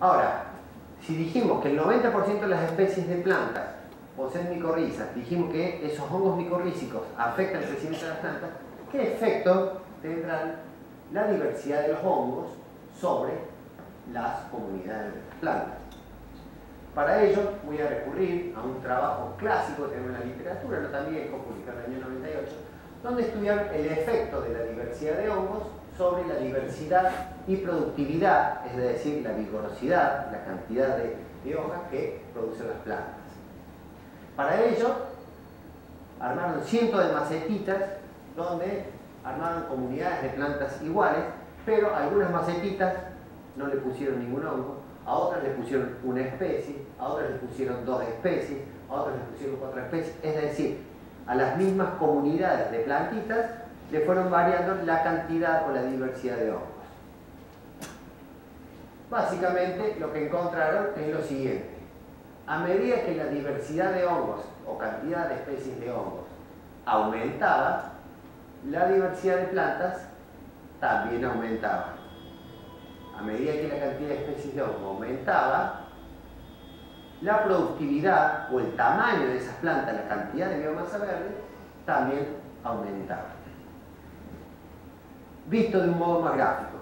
Ahora, si dijimos que el 90% de las especies de plantas poseen micorrizas, dijimos que esos hongos micorrízicos afectan el crecimiento de las plantas, ¿qué efecto tendrán la diversidad de los hongos sobre las comunidades de las plantas? Para ello voy a recurrir a un trabajo clásico que tenemos en la literatura, no tan viejo, publicado en el año 98, donde estudiaron el efecto de la diversidad de hongos sobre la diversidad y productividad, es decir, la vigorosidad, la cantidad de hojas que producen las plantas. Para ello, armaron cientos de macetitas donde armaron comunidades de plantas iguales, pero a algunas macetitas no le pusieron ningún hongo, a otras le pusieron una especie, a otras le pusieron 2 especies, a otras le pusieron 4 especies, es decir, a las mismas comunidades de plantitas le fueron variando la cantidad o la diversidad de hongos. Básicamente lo que encontraron es lo siguiente: a medida que la diversidad de hongos o cantidad de especies de hongos aumentaba, la diversidad de plantas también aumentaba. A medida que la cantidad de especies de hongos aumentaba, la productividad o el tamaño de esas plantas, la cantidad de biomasa verde, también aumentaba. Visto de un modo más gráfico,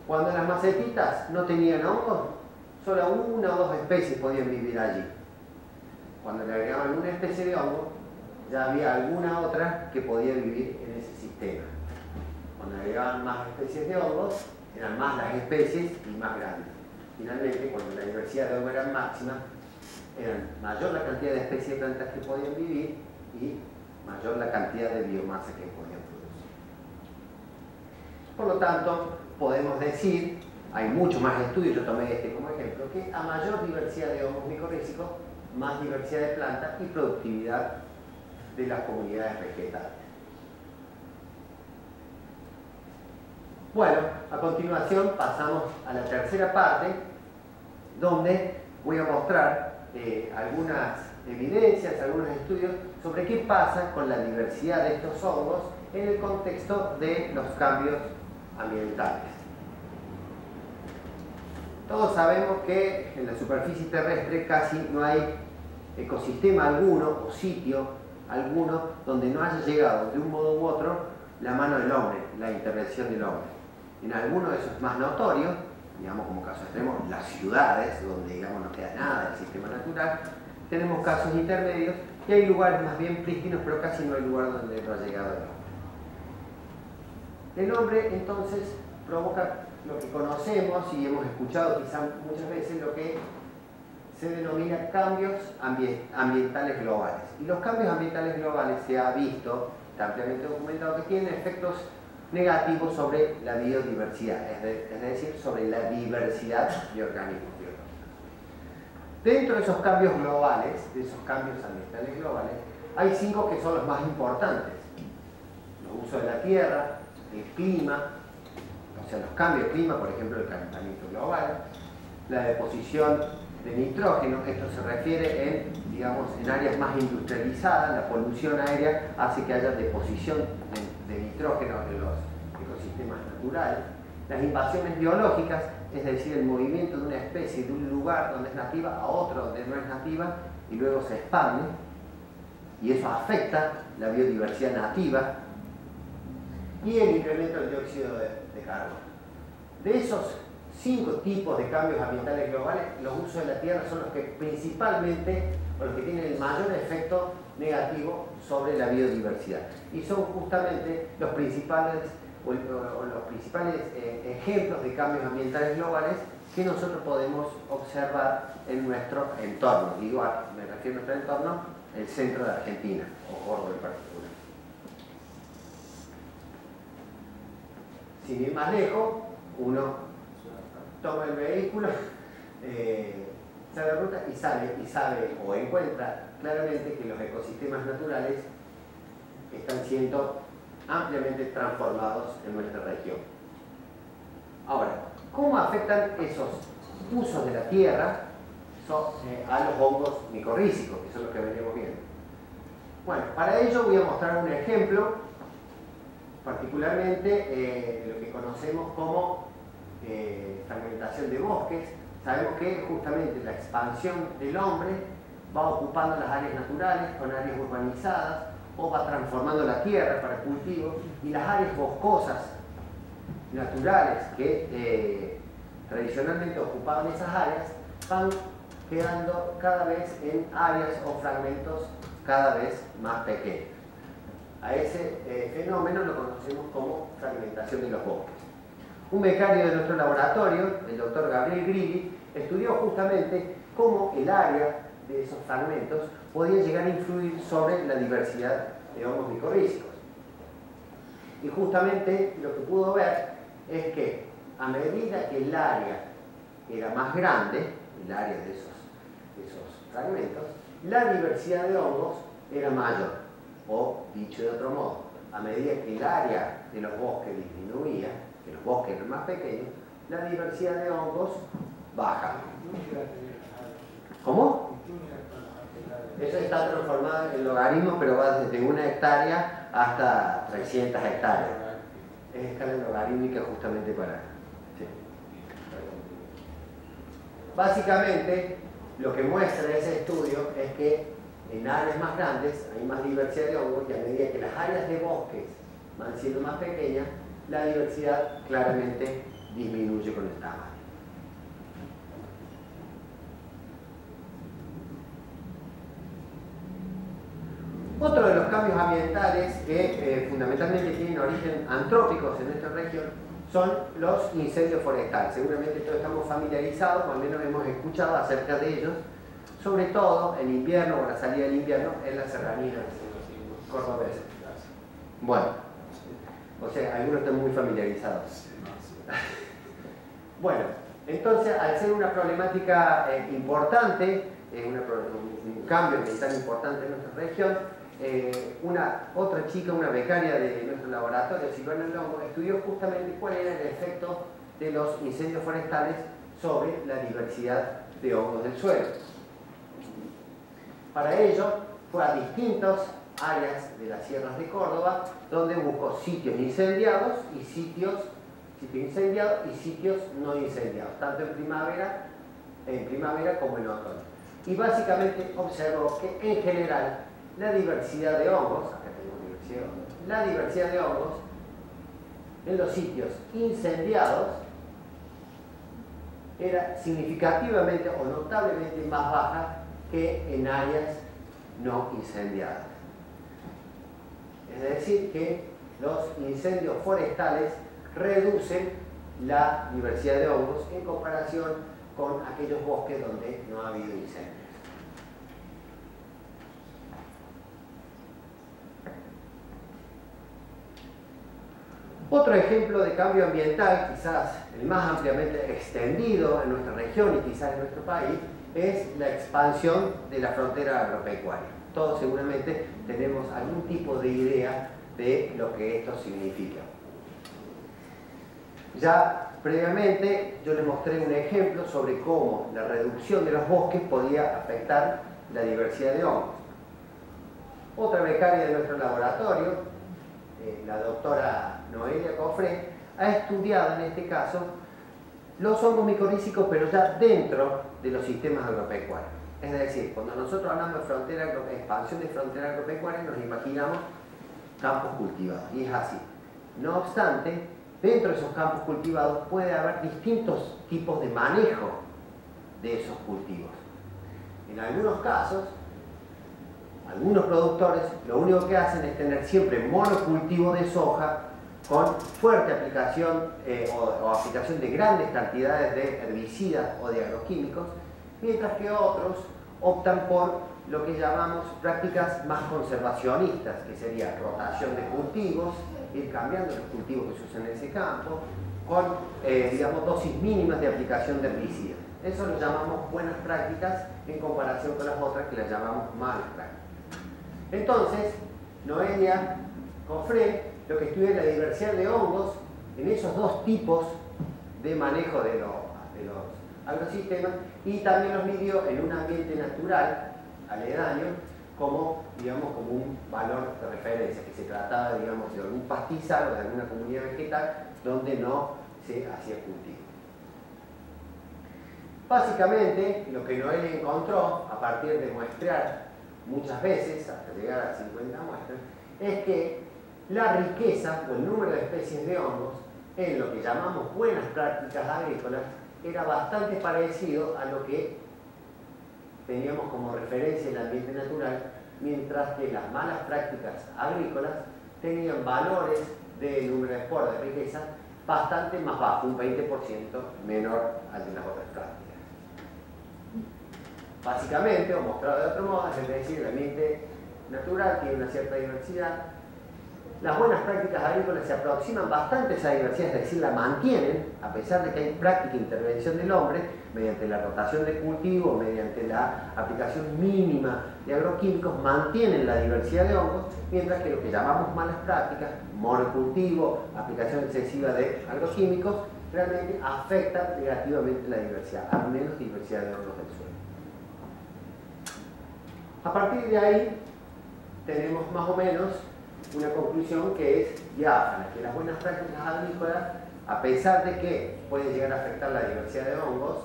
cuando las macetitas no tenían hongos, solo 1 o 2 especies podían vivir allí. Cuando le agregaban una especie de hongo, ya había alguna otra que podía vivir en ese sistema. Cuando agregaban más especies de hongos, eran más las especies y más grandes. Finalmente, cuando la diversidad de hongos era máxima, era mayor la cantidad de especies de plantas que podían vivir y mayor la cantidad de biomasa que podían producir. Por lo tanto, podemos decir, hay muchos más estudios, yo tomé este como ejemplo, que a mayor diversidad de hongos micorrízicos, más diversidad de plantas y productividad de las comunidades vegetales. Bueno, a continuación pasamos a la tercera parte, donde voy a mostrar algunas evidencias, algunos estudios sobre qué pasa con la diversidad de estos hongos en el contexto de los cambios ambientales. Todos sabemos que en la superficie terrestre casi no hay ecosistema alguno o sitio alguno donde no haya llegado de un modo u otro la mano del hombre, la intervención del hombre. En algunos de esos más notorios, digamos como caso extremo, las ciudades, donde digamos no queda nada del sistema natural, tenemos casos intermedios y hay lugares más bien prístinos, pero casi no hay lugar donde no ha llegado el hombre. El hombre entonces provoca lo que conocemos y hemos escuchado quizá muchas veces, lo que se denomina cambios ambientales globales. Y los cambios ambientales globales se ha visto, está ampliamente documentado, que tienen efectos negativos sobre la biodiversidad, es decir, sobre la diversidad de organismos biológicos. Dentro de esos cambios globales, de esos cambios ambientales globales, hay 5 que son los más importantes: los usos de la tierra, el clima, o sea, los cambios de clima, por ejemplo, el calentamiento global, la deposición de nitrógeno. Esto se refiere en áreas más industrializadas. La polución aérea hace que haya deposición de nitrógeno en los ecosistemas naturales. Las invasiones biológicas, es decir, el movimiento de una especie de un lugar donde es nativa a otro donde no es nativa y luego se expande, y eso afecta la biodiversidad nativa. Y el incremento del dióxido de carbono. De esos 5 tipos de cambios ambientales globales, los usos de la tierra son los que principalmente, o los que tienen el mayor efecto negativo sobre la biodiversidad. Y son justamente los principales, ejemplos de cambios ambientales globales que nosotros podemos observar en nuestro entorno. Digo, me refiero a nuestro entorno, el centro de Argentina, o Córdoba en particular. Sin ir más lejos, uno toma el vehículo, sale de ruta y sabe o encuentra claramente que los ecosistemas naturales están siendo ampliamente transformados en nuestra región. Ahora, ¿cómo afectan esos usos de la tierra a los hongos micorrízicos, que son los que venimos viendo? Bueno, para ello voy a mostrar un ejemplo, particularmente de lo que conocemos como fragmentación de bosques. sabemos que justamente la expansión del hombre va ocupando las áreas naturales con áreas urbanizadas o va transformando la tierra para cultivos, y las áreas boscosas naturales que tradicionalmente ocupaban esas áreas van quedando cada vez en áreas o fragmentos cada vez más pequeños. A ese fenómeno lo conocemos como fragmentación de los bosques. Un becario de nuestro laboratorio, el doctor Gabriel Grilli, estudió justamente cómo el área de esos fragmentos podía llegar a influir sobre la diversidad de hongos micorrízicos. Y justamente lo que pudo ver es que a medida que el área era más grande, el área de esos fragmentos, la diversidad de hongos era mayor. O, dicho de otro modo, a medida que el área de los bosques disminuía, que los bosques eran más pequeños, la diversidad de hongos baja. ¿Cómo? Eso está transformado en logaritmos, pero va desde 1 hectárea hasta 300 hectáreas. Es escala logarítmica justamente para... Sí. Básicamente, lo que muestra ese estudio es que en áreas más grandes hay más diversidad de hongos, y a medida que las áreas de bosques van siendo más pequeñas, la diversidad claramente disminuye con el tamaño. Otro de los cambios ambientales que fundamentalmente tienen origen antrópicos en nuestra región son los incendios forestales. Seguramente todos estamos familiarizados, o al menos hemos escuchado acerca de ellos, sobre todo en invierno o a la salida del invierno en las serranías cordobesas. Bueno, o sea, algunos están muy familiarizados. Bueno, entonces, al ser una problemática importante, un cambio ambiental importante en nuestra región, otra chica, una becaria de nuestro laboratorio, Silvana Longo, estudió justamente cuál era el efecto de los incendios forestales sobre la diversidad de hongos del suelo. Para ello, fue a distintas áreas de las sierras de Córdoba, donde buscó sitios incendiados y sitios no incendiados, tanto en primavera como en otoño. Y básicamente observó que en general la diversidad de hongos, acá tenemos la diversidad de hongos en los sitios incendiados era significativamente o notablemente más baja que en áreas no incendiadas. Es decir, que los incendios forestales reducen la diversidad de hongos en comparación con aquellos bosques donde no ha habido incendios. Otro ejemplo de cambio ambiental, quizás el más ampliamente extendido en nuestra región y quizás en nuestro país, es la expansión de la frontera agropecuaria. Todos seguramente tenemos algún tipo de idea de lo que esto significa. Ya previamente yo les mostré un ejemplo sobre cómo la reducción de los bosques podía afectar la diversidad de hongos. Otra becaria de nuestro laboratorio, la doctora Noelia Cofré, ha estudiado en este caso los hongos micorrízicos, pero ya dentro de los sistemas agropecuarios. Es decir, cuando nosotros hablamos de expansión de frontera agropecuaria, nos imaginamos campos cultivados, y es así. No obstante, dentro de esos campos cultivados puede haber distintos tipos de manejo de esos cultivos. En algunos casos, algunos productores lo único que hacen es tener siempre monocultivo de soja con fuerte aplicación o aplicación de grandes cantidades de herbicidas o de agroquímicos, mientras que otros optan por lo que llamamos prácticas más conservacionistas, que sería rotación de cultivos, ir cambiando los cultivos que se usan en ese campo, con digamos, dosis mínimas de aplicación de herbicidas. Eso lo llamamos buenas prácticas en comparación con las otras que las llamamos malas prácticas. Entonces, Noelia Cofré lo que estudia es la diversidad de hongos en esos dos tipos de manejo de los agrosistemas, y también los midió en un ambiente natural aledaño como, digamos, como un valor de referencia, que se trataba, digamos, de algún pastizal o de alguna comunidad vegetal donde no se hacía cultivo. Básicamente, lo que Noel encontró, a partir de muestrear muchas veces, hasta llegar a 50 muestras, es que la riqueza o el número de especies de hongos en lo que llamamos buenas prácticas agrícolas era bastante parecido a lo que teníamos como referencia en el ambiente natural, mientras que las malas prácticas agrícolas tenían valores de número de esporas de riqueza bastante más bajo, un 20% menor al de las otras prácticas. Básicamente, o mostrado de otro modo, es decir, el ambiente natural tiene una cierta diversidad. Las buenas prácticas agrícolas se aproximan bastante a esa diversidad, es decir, la mantienen, a pesar de que hay práctica intervención del hombre, mediante la rotación de cultivo, mediante la aplicación mínima de agroquímicos, mantienen la diversidad de hongos, mientras que lo que llamamos malas prácticas, monocultivo, aplicación excesiva de agroquímicos, realmente afectan negativamente la diversidad, al menos diversidad de hongos del suelo. A partir de ahí, tenemos más o menos una conclusión que es diáfana, que las buenas prácticas agrícolas, a pesar de que pueden llegar a afectar la diversidad de hongos,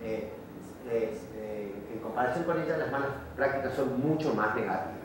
en comparación con ellas las malas prácticas son mucho más negativas.